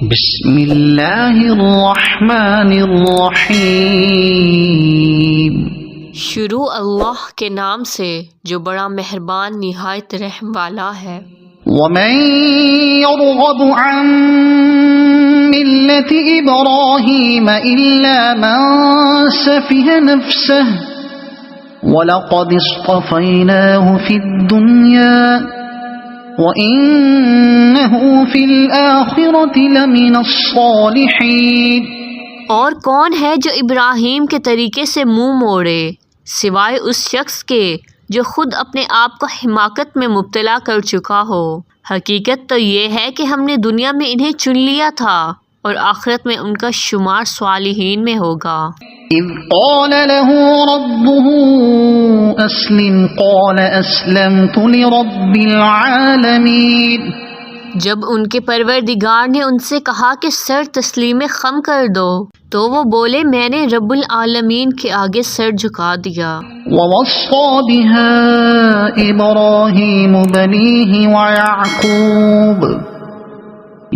بسم اللہ الرحمن الرحیم۔ شروع اللہ کے نام سے جو بڑا مہربان نہایت رحم والا ہے۔ ومن يرغب عن ملة إبراهيم إلا من سفه نفسه ولقد اصطفيناه في الدنيا وَإِنَّهُ فِي الْآخِرَةِ لَمِنَ الصَّالِحِينَ۔ اور کون ہے جو ابراہیم کے طریقے سے منہ موڑے سوائے اس شخص کے جو خود اپنے آپ کو حماقت میں مبتلا کر چکا ہو۔ حقیقت تو یہ ہے کہ ہم نے دنیا میں انہیں چن لیا تھا اور آخرت میں ان کا شمار صالحین میں ہوگا۔ اذ قال له ربه اسلم قال اسلمت لرب العالمین۔ جب ان کے پروردگار نے ان سے کہا کہ سر تسلیم خم کر دو تو وہ بولے میں نے رب العالمین کے آگے سر جھکا دیا۔ ووصى بها ابراہیم بنیہ ویعقوب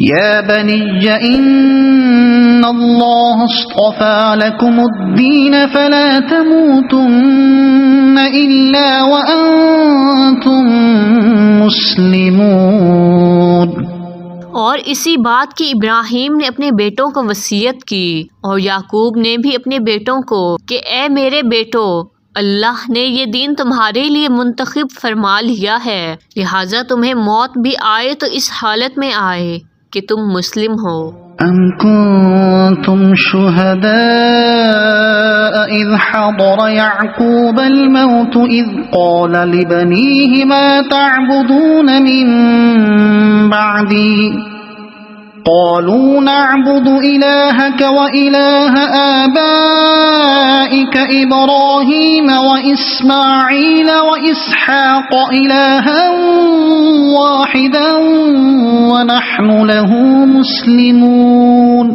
یا بنی ان اللہ اصطفى لكم الدین فلا تموتن الا وانتم مسلمون۔ اور اسی بات کی ابراہیم نے اپنے بیٹوں کو وصیت کی اور یعقوب نے بھی اپنے بیٹوں کو کہ اے میرے بیٹو اللہ نے یہ دین تمہارے لیے منتخب فرما لیا ہے، لہٰذا تمہیں موت بھی آئے تو اس حالت میں آئے کہ تم مسلم ہو۔ ام کنتم شہداء اذ حضر یعقوب الموت اذ قال لبنیہ ما تعبدون من بعدی قالوا نعبد الہک والہ آبائک ابراہیم واسماعیل واسحاق الہا واحدا ونحن له مسلمون۔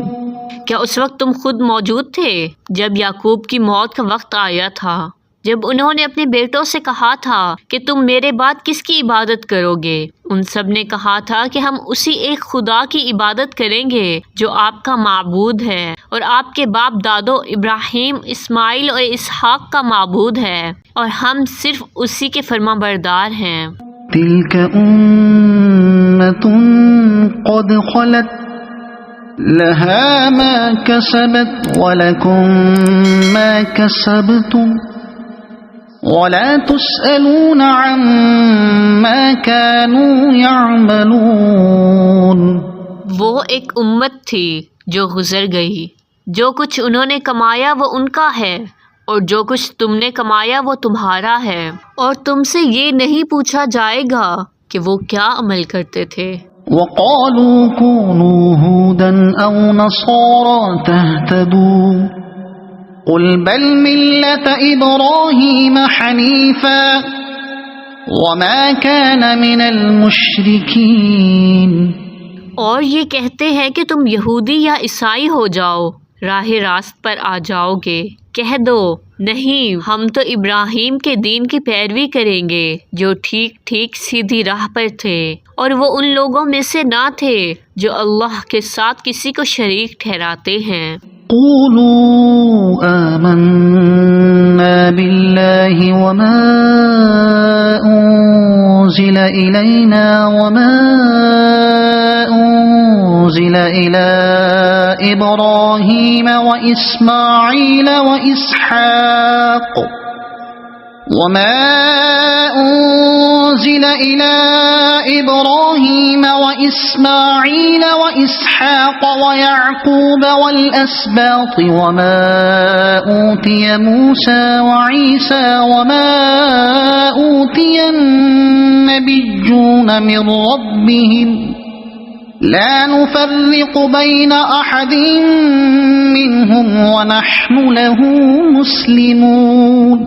کیا اس وقت تم خود موجود تھے جب یعقوب کی موت کا وقت آیا تھا، جب انہوں نے اپنے بیٹوں سے کہا تھا کہ تم میرے بعد کس کی عبادت کرو گے؟ ان سب نے کہا تھا کہ ہم اسی ایک خدا کی عبادت کریں گے جو آپ کا معبود ہے اور آپ کے باپ دادو ابراہیم، اسماعیل اور اسحاق کا معبود ہے، اور ہم صرف اسی کے فرما بردار ہیں۔ تلک امۃ قد خلت لها ما کسبت ولکم ما کسبتم ولا تسألون عما كانوا يعملون۔ وہ ایک امت تھی جو گزر گئی، جو کچھ انہوں نے کمایا وہ ان کا ہے اور جو کچھ تم نے کمایا وہ تمہارا ہے، اور تم سے یہ نہیں پوچھا جائے گا کہ وہ کیا عمل کرتے تھے۔ وقالوا كونوا هودا او نصارى تهتدوا قل بل ملة إبراهيم حنيفا وما كان من المشركين۔ اور یہ کہتے ہیں کہ تم یہودی یا عیسائی ہو جاؤ، راہ راست پر آ جاؤ گے۔ کہہ دو نہیں، ہم تو ابراہیم کے دین کی پیروی کریں گے جو ٹھیک ٹھیک سیدھی راہ پر تھے، اور وہ ان لوگوں میں سے نہ تھے جو اللہ کے ساتھ کسی کو شریک ٹھہراتے ہیں۔ قولوا آمنا بالله وما أنزل إلينا وما أنزل إلى إبراهيم وإسماعيل وإسحاق وما أنزل إلى إبراهيم وإسماعيل وإسحاق ويعقوب والأسباط وما أوتي موسى وعيسى وما أوتي النبيون من ربهم لا نفرق بين أحد منهم ونحن له مسلمون۔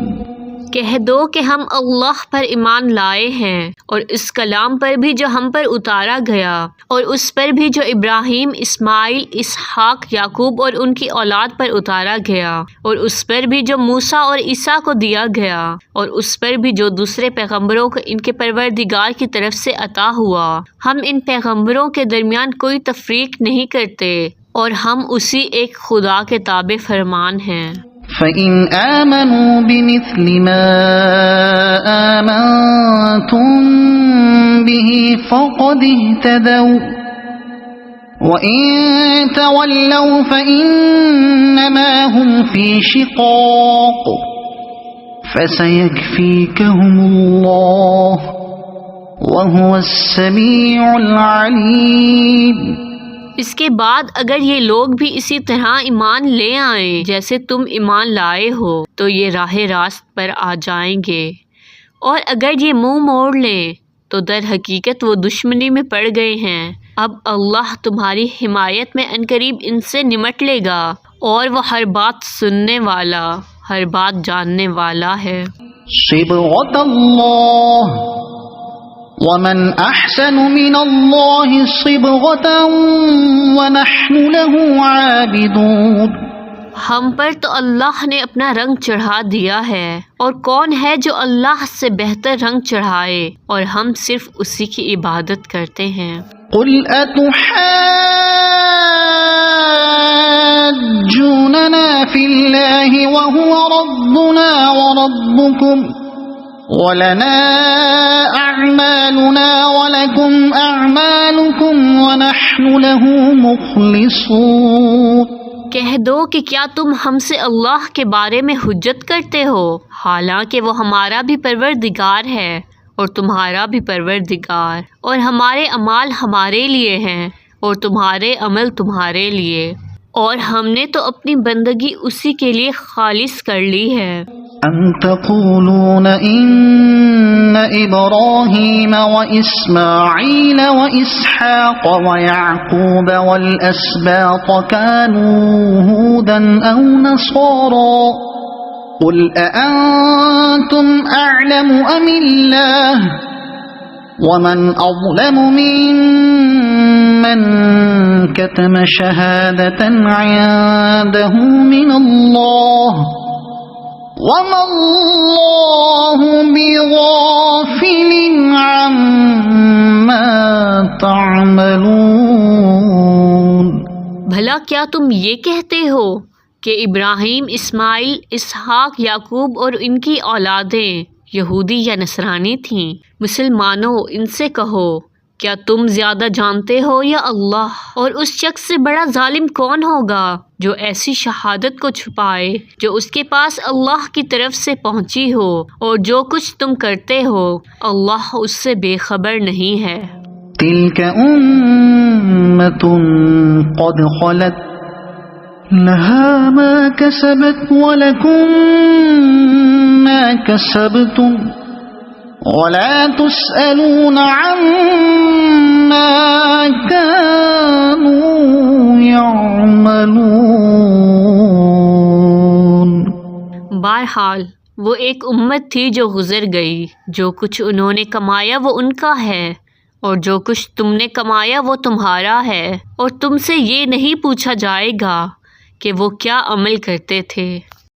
کہہ دو کہ ہم اللہ پر ایمان لائے ہیں اور اس کلام پر بھی جو ہم پر اتارا گیا اور اس پر بھی جو ابراہیم، اسماعیل، اسحاق، یعقوب اور ان کی اولاد پر اتارا گیا اور اس پر بھی جو موسیٰ اور عیسیٰ کو دیا گیا اور اس پر بھی جو دوسرے پیغمبروں کو ان کے پروردگار کی طرف سے عطا ہوا۔ ہم ان پیغمبروں کے درمیان کوئی تفریق نہیں کرتے اور ہم اسی ایک خدا کے تابع فرمان ہیں۔ فَإِنْ آمَنُوا بِمِثْلِ مَا آمَنْتُمْ بِهِ فَقَدِ اهْتَدَوْا وَإِنْ تَوَلَّوْا فَإِنَّمَا هُمْ فِي شِقَاقٍ فَسَيَكْفِيكَهُمُ اللَّهُ وَهُوَ السَّمِيعُ الْعَلِيمُ۔ اس کے بعد اگر یہ لوگ بھی اسی طرح ایمان لے آئیں جیسے تم ایمان لائے ہو تو یہ راہ راست پر آ جائیں گے، اور اگر یہ منہ موڑ لیں تو در حقیقت وہ دشمنی میں پڑ گئے ہیں۔ اب اللہ تمہاری حمایت میں عنقریب ان سے نمٹ لے گا، اور وہ ہر بات سننے والا، ہر بات جاننے والا ہے۔ صبغة الله ومن أحسن من الله صبغة ونحن له عابدون۔ ہم پر تو اللہ نے اپنا رنگ چڑھا دیا ہے، اور کون ہے جو اللہ سے بہتر رنگ چڑھائے، اور ہم صرف اسی کی عبادت کرتے ہیں۔ قل أتحاجوننا في الله وهو ربنا وربكم وَلَنَا أَعْمَالُنَا وَلَكُمْ أَعْمَالُكُمْ وَنَحْنُ لَهُ مُخْلِصُونَ۔ کہہ دو کہ کیا تم ہم سے اللہ کے بارے میں حجت کرتے ہو، حالانکہ وہ ہمارا بھی پروردگار ہے اور تمہارا بھی پروردگار، اور ہمارے اعمال ہمارے لیے ہیں اور تمہارے عمل تمہارے لیے، اور ہم نے تو اپنی بندگی اسی کے لیے خالص کر لی ہے۔ أَن تَقُولُونَ إِنَّ إِبْرَاهِيمَ وَإِسْمَاعِيلَ وَإِسْحَاقَ وَيَعْقُوبَ وَالْأَسْبَاطَ كَانُوا هُودًا أَوْ نَصَارَىٰ قُلْ أَأَنتُمْ أَعْلَمُ أَمِ اللَّهُ وَمَنْ أَظْلَمُ مِمَّنْ كَتَمَ شَهَادَةً عِندَهُ مِنَ اللَّهِ وَمَا اللَّهُ بِغَافِلٍ عَمَّا تَعْمَلُونَ۔ بھلا کیا تم یہ کہتے ہو کہ ابراہیم، اسماعیل، اسحاق، یعقوب اور ان کی اولادیں یہودی یا نصرانی تھیں؟ مسلمانوں، ان سے کہو کیا تم زیادہ جانتے ہو یا اللہ؟ اور اس شخص سے بڑا ظالم کون ہوگا جو ایسی شہادت کو چھپائے جو اس کے پاس اللہ کی طرف سے پہنچی ہو، اور جو کچھ تم کرتے ہو اللہ اس سے بے خبر نہیں ہے۔ تلك أمة قد خلت لها ما كسبت ولكم ما كسبتم ولا تسألون عما كانوا يعملون۔ بہرحال وہ ایک امت تھی جو گزر گئی، جو کچھ انہوں نے کمایا وہ ان کا ہے، اور جو کچھ تم نے کمایا وہ تمہارا ہے، اور تم سے یہ نہیں پوچھا جائے گا کہ وہ کیا عمل کرتے تھے۔